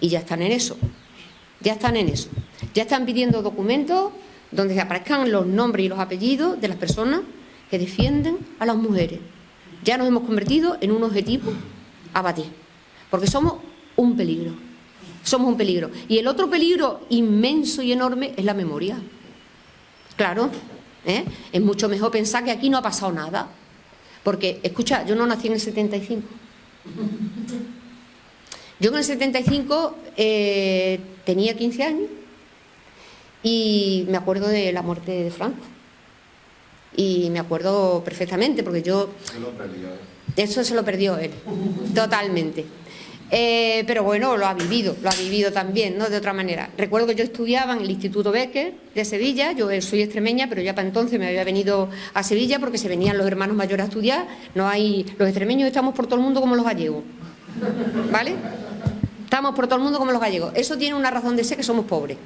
Y ya están en eso. Ya están en eso. Ya están pidiendo documentos donde aparezcan los nombres y los apellidos de las personas que defienden a las mujeres. Ya nos hemos convertido en un objetivo a batir, porque somos un peligro. Somos un peligro. Y el otro peligro inmenso y enorme es la memoria. Claro, es mucho mejor pensar que aquí no ha pasado nada. Porque, escucha, yo no nací en el 75. Yo en el 75 tenía 15 años y me acuerdo de la muerte de Franco. Y me acuerdo perfectamente, porque yo... Se lo perdió. Eso se lo perdió él, totalmente. Pero bueno, lo ha vivido también, ¿no? De otra manera. Recuerdo que yo estudiaba en el Instituto Becker de Sevilla. Yo soy extremeña, pero ya para entonces me había venido a Sevilla porque se venían los hermanos mayores a estudiar. No hay... Los extremeños estamos por todo el mundo como los gallegos, ¿vale? Estamos por todo el mundo como los gallegos. Eso tiene una razón de ser, que somos pobres.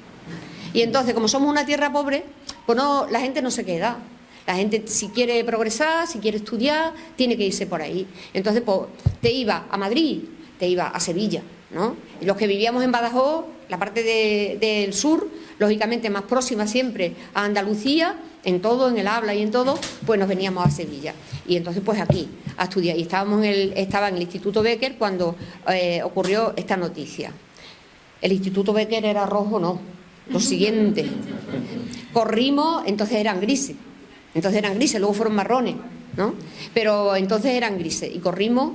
Y entonces, como somos una tierra pobre, pues no, la gente no se queda. La gente, si quiere progresar, si quiere estudiar, tiene que irse por ahí. Entonces, pues, te iba a Madrid, te iba a Sevilla, ¿no? Y los que vivíamos en Badajoz, la parte del sur, lógicamente más próxima siempre a Andalucía, en todo, en el habla y en todo, pues nos veníamos a Sevilla. Y entonces, pues aquí, a estudiar. Y estaba en el Instituto Becker cuando ocurrió esta noticia. El Instituto Becker era rojo, no. Lo siguiente. Corrimos, entonces eran grises. Luego fueron marrones, ¿no? Pero entonces eran grises y corrimos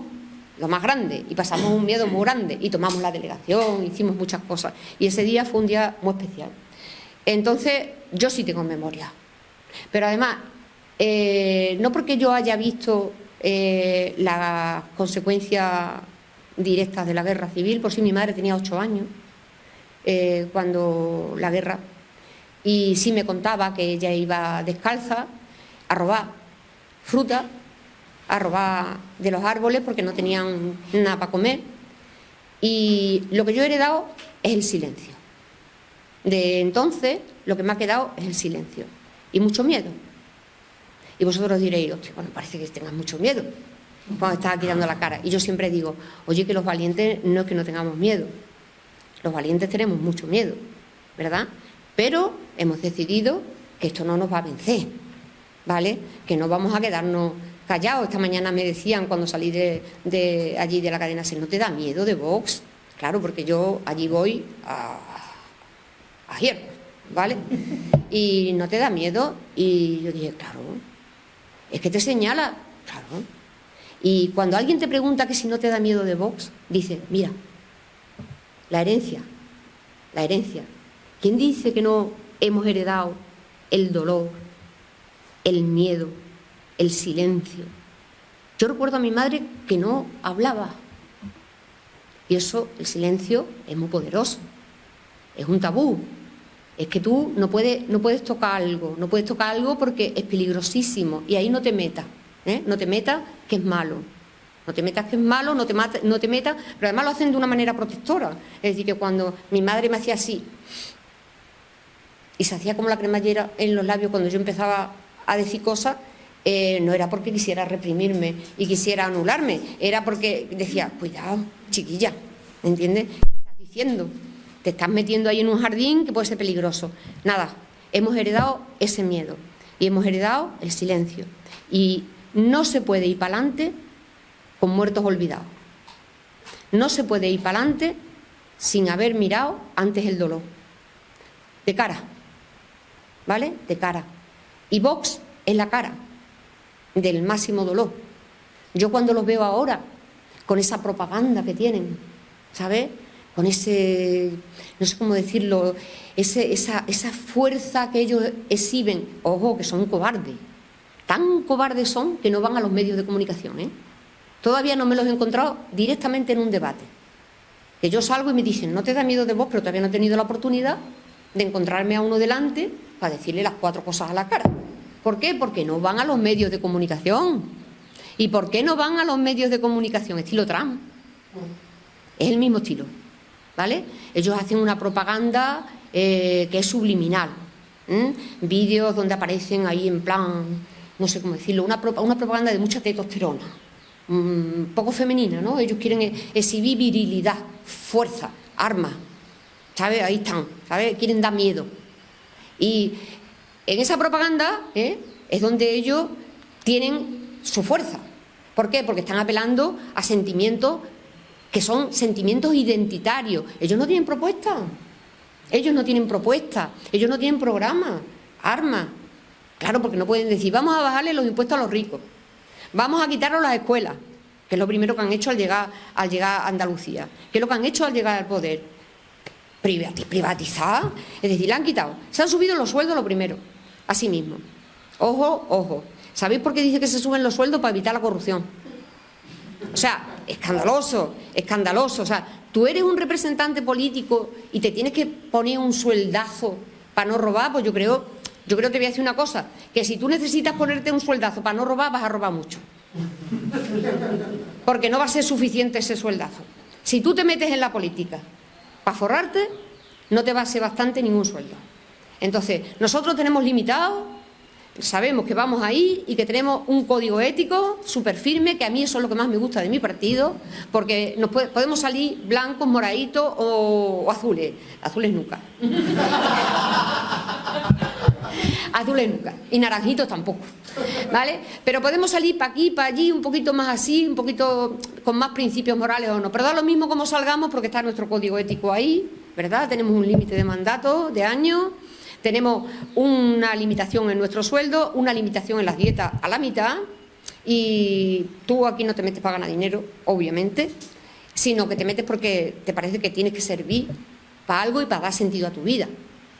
lo más grande y pasamos un miedo muy grande y tomamos la delegación, hicimos muchas cosas y ese día fue un día muy especial. Entonces yo sí tengo memoria, pero además no porque yo haya visto las consecuencias directas de la guerra civil, por si mi madre tenía 8 años cuando la guerra, y sí me contaba que ella iba descalza a robar fruta, a robar de los árboles porque no tenían nada para comer. Y lo que yo he heredado es el silencio. De entonces lo que me ha quedado es el silencio y mucho miedo. Y vosotros diréis, hostia, bueno, parece que tengas mucho miedo cuando estás aquí dando la cara. Y yo siempre digo, oye, que los valientes no es que no tengamos miedo, los valientes tenemos mucho miedo, ¿verdad? Pero hemos decidido que esto no nos va a vencer, ¿vale? Que no vamos a quedarnos callados. Esta mañana me decían cuando salí de allí de la cadena SER, ¿no te da miedo de Vox? Claro, porque yo allí voy a hierro, ¿vale? Y no te da miedo. Y yo dije, claro, es que te señala, claro. Y cuando alguien te pregunta que si no te da miedo de Vox, dice, mira, la herencia. ¿Quién dice que no hemos heredado el dolor, el miedo, el silencio? Yo recuerdo a mi madre que no hablaba. Y eso, el silencio, es muy poderoso. Es un tabú. Es que tú no puedes tocar algo porque es peligrosísimo. Y ahí no te metas, no te metas que es malo. No te metas que es malo, no te metas, pero además lo hacen de una manera protectora. Es decir, que cuando mi madre me hacía así y se hacía como la cremallera en los labios cuando yo empezaba a decir cosas, no era porque quisiera reprimirme y quisiera anularme, era porque decía, cuidado, chiquilla, ¿me entiendes? ¿Qué estás diciendo? Te estás metiendo ahí en un jardín que puede ser peligroso. Nada, hemos heredado ese miedo y hemos heredado el silencio. Y no se puede ir para adelante con muertos olvidados. No se puede ir para adelante sin haber mirado antes el dolor. De cara, ¿vale? De cara. Y Vox es la cara del máximo dolor. Yo cuando los veo ahora, con esa propaganda que tienen, ¿sabes? Con ese, no sé cómo decirlo, esa fuerza que ellos exhiben. Ojo, que son cobardes. Tan cobardes son que no van a los medios de comunicación, ¿eh? Todavía no me los he encontrado directamente en un debate. Que yo salgo y me dicen, no te da miedo de Vox, pero todavía no he tenido la oportunidad de encontrarme a uno delante para decirle las 4 cosas a la cara. ¿Por qué? Porque no van a los medios de comunicación. ¿Y por qué no van a los medios de comunicación? Estilo Trump. Es el mismo estilo, ¿vale? Ellos hacen una propaganda que es subliminal. Vídeos donde aparecen ahí en plan, no sé cómo decirlo, una propaganda de mucha testosterona. Poco femenina, ¿no? Ellos quieren exhibir virilidad, fuerza, armas, ¿sabes? Ahí están, ¿sabes? Quieren dar miedo. Y en esa propaganda es donde ellos tienen su fuerza. ¿Por qué? Porque están apelando a sentimientos que son sentimientos identitarios. Ellos no tienen propuesta. Ellos no tienen propuesta. Ellos no tienen programa, armas. Claro, porque no pueden decir, vamos a bajarle los impuestos a los ricos. Vamos a quitarlos las escuelas, que es lo primero que han hecho al llegar a Andalucía. ¿Qué es lo que han hecho al llegar al poder? Privatizar. Es decir, le han quitado. Se han subido los sueldos lo primero. Así mismo. Ojo, ojo. ¿Sabéis por qué dice que se suben los sueldos? Para evitar la corrupción. O sea, escandaloso, escandaloso. O sea, tú eres un representante político y te tienes que poner un sueldazo para no robar, pues yo creo te voy a decir una cosa, que si tú necesitas ponerte un sueldazo para no robar, vas a robar mucho. Porque no va a ser suficiente ese sueldazo. Si tú te metes en la política para forrarte, no te va a ser bastante ningún sueldo. Entonces, nosotros tenemos limitado, sabemos que vamos ahí y que tenemos un código ético súper firme, que a mí eso es lo que más me gusta de mi partido, porque podemos salir blancos, moraditos o azules. Azules nunca. Azules nunca. Y naranjitos tampoco. ¿Vale? Pero podemos salir para aquí, para allí, un poquito más así, un poquito con más principios morales o no. Pero da lo mismo como salgamos porque está nuestro código ético ahí, ¿verdad? Tenemos un límite de mandato, de años. Tenemos una limitación en nuestro sueldo, una limitación en las dietas a la mitad, y tú aquí no te metes para ganar dinero, obviamente, sino que te metes porque te parece que tienes que servir para algo y para dar sentido a tu vida.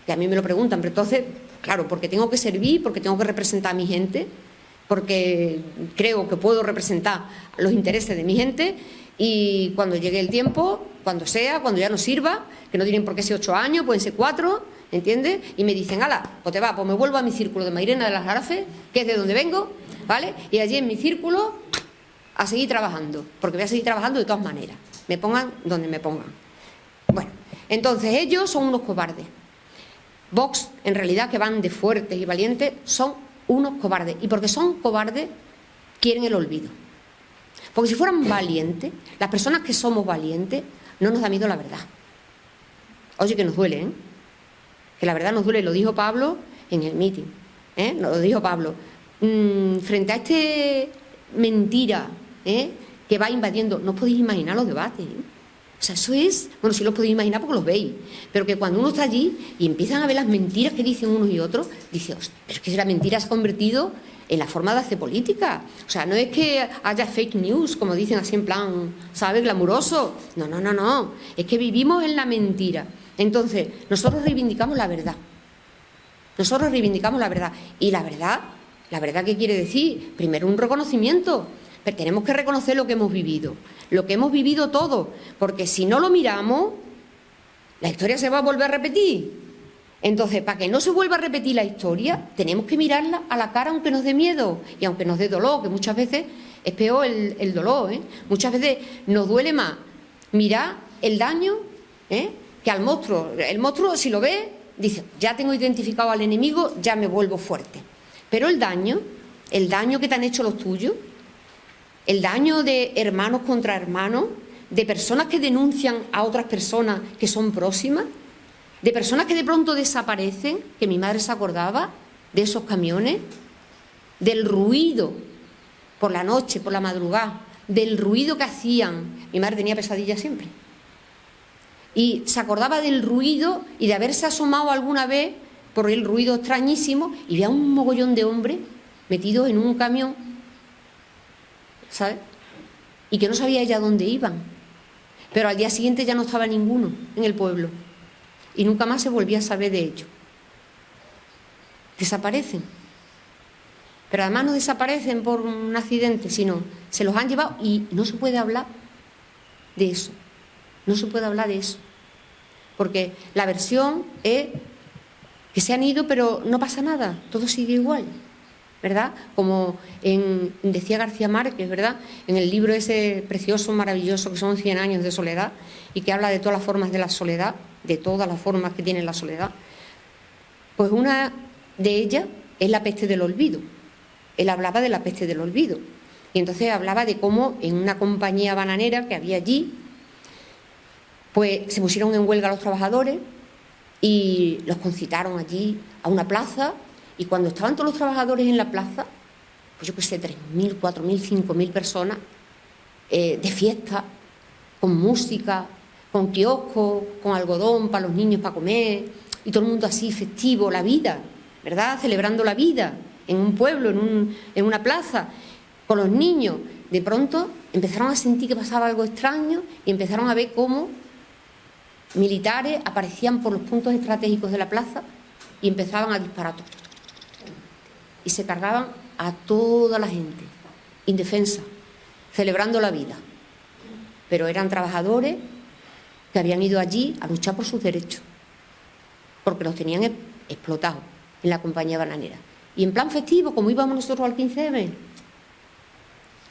Y a mí me lo preguntan, pero entonces, claro, porque tengo que servir, porque tengo que representar a mi gente, porque creo que puedo representar los intereses de mi gente, y cuando llegue el tiempo, cuando ya no sirva, que no tienen por qué ser 8 años, pueden ser 4, ¿entiendes? Y me dicen, ala, pues te va, pues me vuelvo a mi círculo de Mairena de las Jarafes, que es de donde vengo, ¿vale? Y allí en mi círculo a seguir trabajando, porque voy a seguir trabajando de todas maneras, me pongan donde me pongan. Bueno, entonces ellos son unos cobardes. Vox, en realidad, que van de fuertes y valientes, son unos cobardes. Y porque son cobardes, quieren el olvido. Porque si fueran valientes, las personas que somos valientes, no nos da miedo la verdad. Oye, que nos duele, ¿eh? Que la verdad nos duele. Lo dijo Pablo en el mitin, ¿eh? Lo dijo Pablo. Frente a este mentira, que va invadiendo, no os podéis imaginar los debates, ¿eh? O sea, eso es, bueno, sí lo podéis imaginar porque los veis, pero que cuando uno está allí y empiezan a ver las mentiras que dicen unos y otros, dice, pero es que la mentira se ha convertido en la forma de hacer política. O sea, no es que haya fake news, como dicen así en plan, ¿sabes?, glamuroso. No. Es que vivimos en la mentira. Entonces, nosotros reivindicamos la verdad. Nosotros reivindicamos la verdad. Y la verdad, ¿qué quiere decir? Primero, un reconocimiento. Pero tenemos que reconocer lo que hemos vivido todo, porque si no lo miramos, la historia se va a volver a repetir. Entonces, para que no se vuelva a repetir la historia, tenemos que mirarla a la cara aunque nos dé miedo y aunque nos dé dolor, que muchas veces es peor el dolor, ¿eh? Muchas veces nos duele más mirar el daño, que al monstruo. El monstruo, si lo ve, dice, ya tengo identificado al enemigo, ya me vuelvo fuerte. Pero el daño que te han hecho los tuyos, el daño de hermanos contra hermanos, de personas que denuncian a otras personas que son próximas, de personas que de pronto desaparecen, que mi madre se acordaba de esos camiones, del ruido por la noche, por la madrugada, del ruido que hacían. Mi madre tenía pesadillas siempre. Y se acordaba del ruido y de haberse asomado alguna vez por el ruido extrañísimo y veía un mogollón de hombres metidos en un camión, ¿sabes? Y que no sabía ella dónde iban. Pero al día siguiente ya no estaba ninguno en el pueblo. Y nunca más se volvía a saber de ellos. Desaparecen. Pero además no desaparecen por un accidente, sino se los han llevado y no se puede hablar de eso. No se puede hablar de eso. Porque la versión es que se han ido, pero no pasa nada, todo sigue igual, ¿verdad? Como decía García Márquez, ¿verdad? En el libro ese precioso, maravilloso, que son 100 años de soledad, y que habla de todas las formas de la soledad, de todas las formas que tiene la soledad. Pues una de ellas es la peste del olvido. Él hablaba de la peste del olvido. Y entonces hablaba de cómo en una compañía bananera que había allí, Pues se pusieron en huelga los trabajadores y los concitaron allí a una plaza, y cuando estaban todos los trabajadores en la plaza, pues yo qué sé, 3.000, 4.000, 5.000 personas de fiesta, con música, con kioscos, con algodón para los niños para comer, y todo el mundo así festivo, la vida, ¿verdad? Celebrando la vida en un pueblo, en una plaza, con los niños. De pronto empezaron a sentir que pasaba algo extraño y empezaron a ver cómo militares aparecían por los puntos estratégicos de la plaza y empezaban a disparar. Y se cargaban a toda la gente, indefensa, celebrando la vida. Pero eran trabajadores que habían ido allí a luchar por sus derechos, porque los tenían explotados en la compañía bananera. Y en plan festivo, como íbamos nosotros al 15M,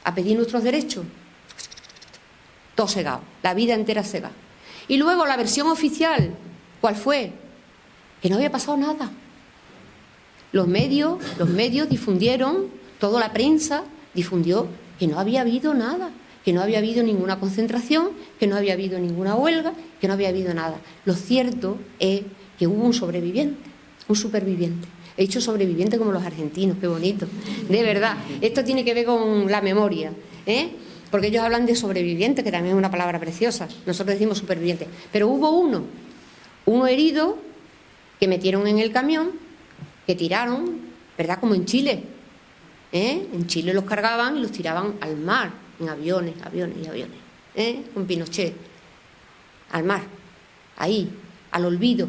a pedir nuestros derechos, todo cegado, la vida entera cegada. Y luego la versión oficial, ¿cuál fue? Que no había pasado nada. Los medios difundieron, toda la prensa difundió que no había habido nada, que no había habido ninguna concentración, que no había habido ninguna huelga, que no había habido nada. Lo cierto es que hubo un sobreviviente, un superviviente. He dicho sobreviviente como los argentinos, qué bonito. De verdad, esto tiene que ver con la memoria, porque ellos hablan de sobreviviente, que también es una palabra preciosa. Nosotros decimos superviviente. Pero hubo uno herido, que metieron en el camión, que tiraron, ¿verdad? Como en Chile. En Chile los cargaban y los tiraban al mar, en aviones, con Pinochet. Al mar, ahí, al olvido,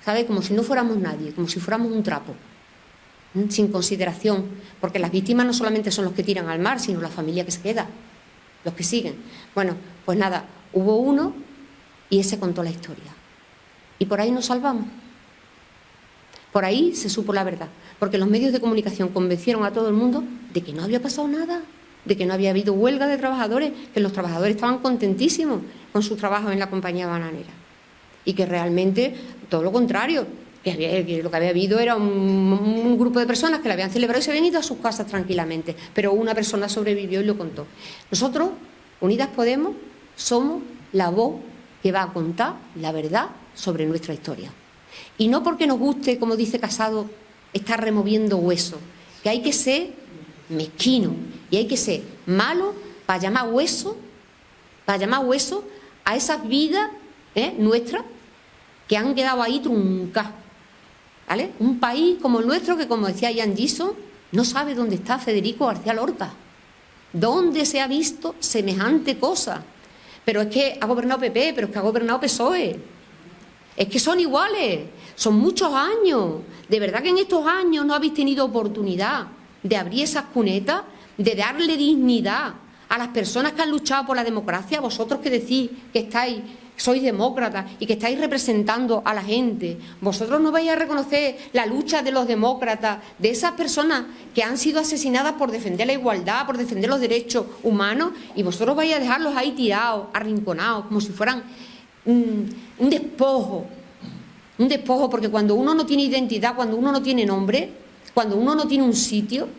¿sabe? Como si no fuéramos nadie, como si fuéramos un trapo, sin consideración, porque las víctimas no solamente son los que tiran al mar, sino la familia que se queda, los que siguen. Bueno, pues nada, hubo uno y ese contó la historia. Y por ahí nos salvamos. Por ahí se supo la verdad, porque los medios de comunicación convencieron a todo el mundo de que no había pasado nada, de que no había habido huelga de trabajadores, que los trabajadores estaban contentísimos con su trabajo en la compañía bananera. Y que realmente todo lo contrario, que lo que había habido era un grupo de personas que la habían celebrado y se habían ido a sus casas tranquilamente, pero una persona sobrevivió y lo contó. Nosotros, Unidas Podemos, somos la voz que va a contar la verdad sobre nuestra historia. Y no porque nos guste, como dice Casado, estar removiendo huesos, que hay que ser mezquino y hay que ser malo para llamar hueso a esas vidas nuestras que han quedado ahí truncadas, ¿vale? Un país como el nuestro que, como decía Jan Gisson, no sabe dónde está Federico García Lorca. ¿Dónde se ha visto semejante cosa? Pero es que ha gobernado PP, pero es que ha gobernado PSOE. Es que son iguales, son muchos años. De verdad que en estos años no habéis tenido oportunidad de abrir esas cunetas, de darle dignidad a las personas que han luchado por la democracia. Vosotros que decís que sois demócratas y que estáis representando a la gente, vosotros no vais a reconocer la lucha de los demócratas, de esas personas que han sido asesinadas por defender la igualdad, por defender los derechos humanos, y vosotros vais a dejarlos ahí tirados, arrinconados, como si fueran un despojo, porque cuando uno no tiene identidad, cuando uno no tiene nombre, cuando uno no tiene un sitio,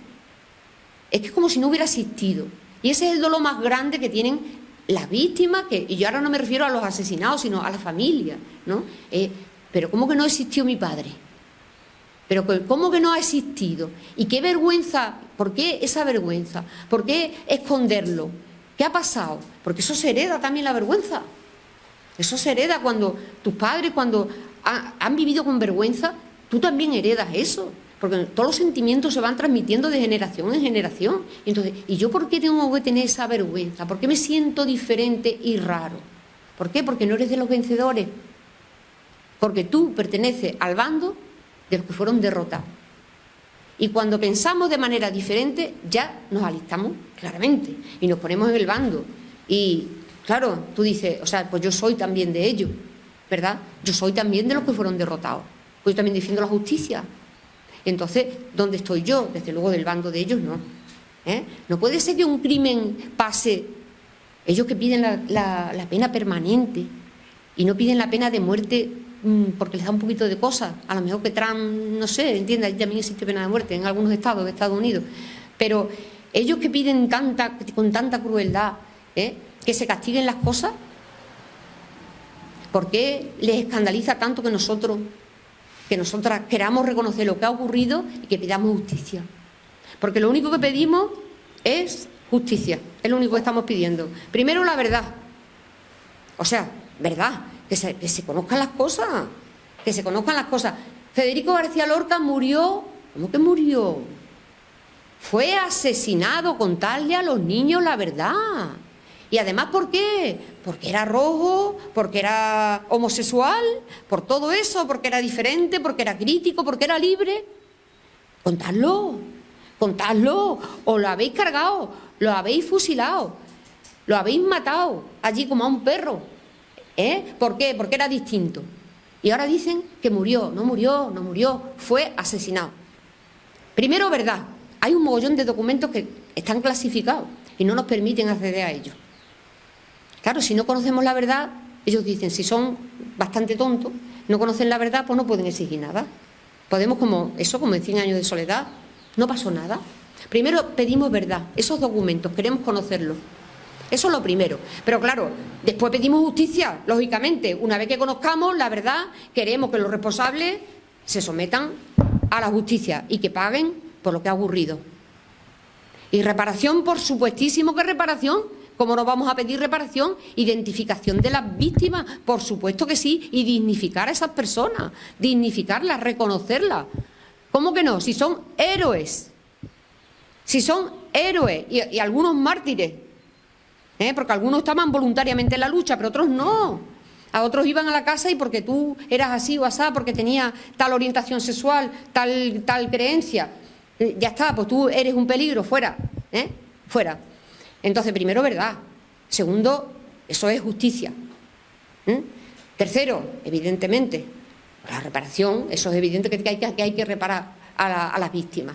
es que es como si no hubiera existido. Y ese es el dolor más grande que tienen las víctimas, y yo ahora no me refiero a los asesinados, sino a la familia, ¿no? Pero ¿cómo que no existió mi padre? Pero ¿cómo que no ha existido? Y qué vergüenza, ¿por qué esa vergüenza? ¿Por qué esconderlo? ¿Qué ha pasado? Porque eso se hereda también, la vergüenza. Eso se hereda cuando tus padres, cuando han vivido con vergüenza, tú también heredas eso. Porque todos los sentimientos se van transmitiendo de generación en generación. Entonces, ¿y yo por qué tengo que tener esa vergüenza? ¿Por qué me siento diferente y raro? ¿Por qué? Porque no eres de los vencedores. Porque tú perteneces al bando de los que fueron derrotados. Y cuando pensamos de manera diferente, ya nos alistamos claramente y nos ponemos en el bando. Y claro, tú dices, o sea, pues yo soy también de ellos, ¿verdad? Yo soy también de los que fueron derrotados. Pues yo también defiendo la justicia. Entonces, ¿dónde estoy yo? Desde luego del bando de ellos, no. No puede ser que un crimen pase. Ellos que piden la pena permanente y no piden la pena de muerte porque les da un poquito de cosas. A lo mejor que Trump, no sé, entiende, ahí también existe pena de muerte en algunos estados de Estados Unidos. Pero ellos que piden con tanta crueldad que se castiguen las cosas, ¿Por qué les escandaliza tanto que nosotras queramos reconocer lo que ha ocurrido y que pidamos justicia? Porque lo único que pedimos es justicia, es lo único que estamos pidiendo. Primero, la verdad. O sea, verdad, que se conozcan las cosas, que se conozcan las cosas. Federico García Lorca murió. ¿Cómo que murió? Fue asesinado, contarle a los niños la verdad. Y además, ¿por qué? Porque era rojo, porque era homosexual, por todo eso, porque era diferente, porque era crítico, porque era libre. Contadlo, os lo habéis cargado, lo habéis fusilado, lo habéis matado allí como a un perro. ¿Por qué? Porque era distinto. Y ahora dicen que murió, no murió, fue asesinado. Primero, verdad, hay un mogollón de documentos que están clasificados y no nos permiten acceder a ellos. Claro, si no conocemos la verdad, ellos dicen, si son bastante tontos, no conocen la verdad, pues no pueden exigir nada. Podemos como en 100 años de soledad, no pasó nada. Primero pedimos verdad, esos documentos, queremos conocerlos. Eso es lo primero. Pero claro, después pedimos justicia, lógicamente. Una vez que conozcamos la verdad, queremos que los responsables se sometan a la justicia y que paguen por lo que ha ocurrido. Y reparación, por supuestísimo que reparación. ¿Cómo no vamos a pedir reparación? Identificación de las víctimas, por supuesto que sí, y dignificar a esas personas, dignificarlas, reconocerlas. ¿Cómo que no? Si son héroes, y algunos mártires, porque algunos estaban voluntariamente en la lucha, pero otros no. A otros iban a la casa y porque tú eras así o asá, porque tenías tal orientación sexual, tal creencia, ya está, pues tú eres un peligro, fuera, fuera. Entonces, primero, verdad. Segundo, eso es justicia. Tercero, evidentemente, la reparación, eso es evidente que hay que reparar a las víctimas.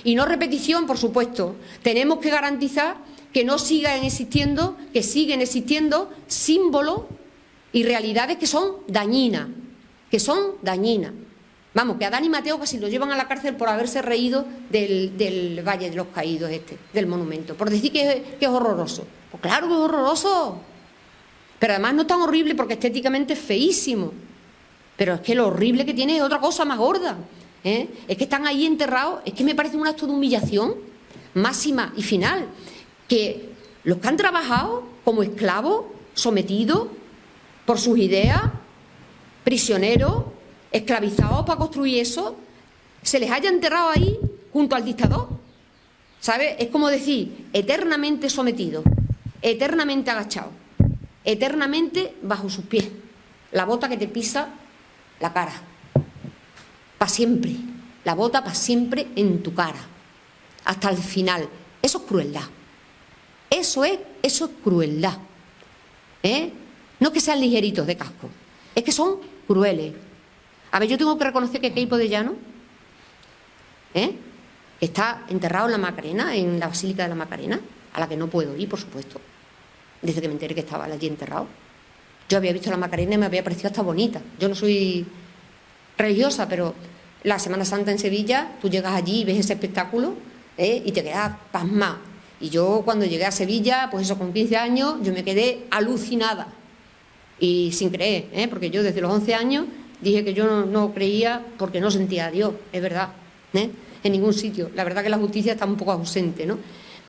Y no repetición, por supuesto. Tenemos que garantizar que no sigan existiendo, que siguen existiendo símbolos y realidades que son dañinas. Vamos, que a Dani Mateo casi lo llevan a la cárcel por haberse reído del Valle de los Caídos del monumento, por decir que es horroroso. Pues claro que es horroroso, pero además no es tan horrible porque estéticamente es feísimo, pero es que lo horrible que tiene es otra cosa más gorda. Es que están ahí enterrados, es que me parece un acto de humillación máxima y final, que los que han trabajado como esclavos, sometidos por sus ideas, prisioneros, esclavizados para construir eso, se les haya enterrado ahí junto al dictador. ¿Sabes? Es como decir, eternamente sometido, eternamente agachado, eternamente bajo sus pies, la bota que te pisa la cara, para siempre, la bota para siempre en tu cara, hasta el final. Eso es crueldad. Eso es crueldad. No es que sean ligeritos de casco, es que son crueles. A ver, yo tengo que reconocer que Queipo de Llano está enterrado en la Macarena, en la Basílica de la Macarena, a la que no puedo ir, por supuesto, desde que me enteré que estaba allí enterrado. Yo había visto la Macarena y me había parecido hasta bonita. Yo no soy religiosa, pero la Semana Santa en Sevilla, tú llegas allí y ves ese espectáculo y te quedas pasmado. Y yo cuando llegué a Sevilla, pues eso, con 15 años, yo me quedé alucinada. Y sin creer, porque yo desde los 11 años dije que yo no creía porque no sentía a Dios, es verdad, en ningún sitio. La verdad que la justicia está un poco ausente, ¿no?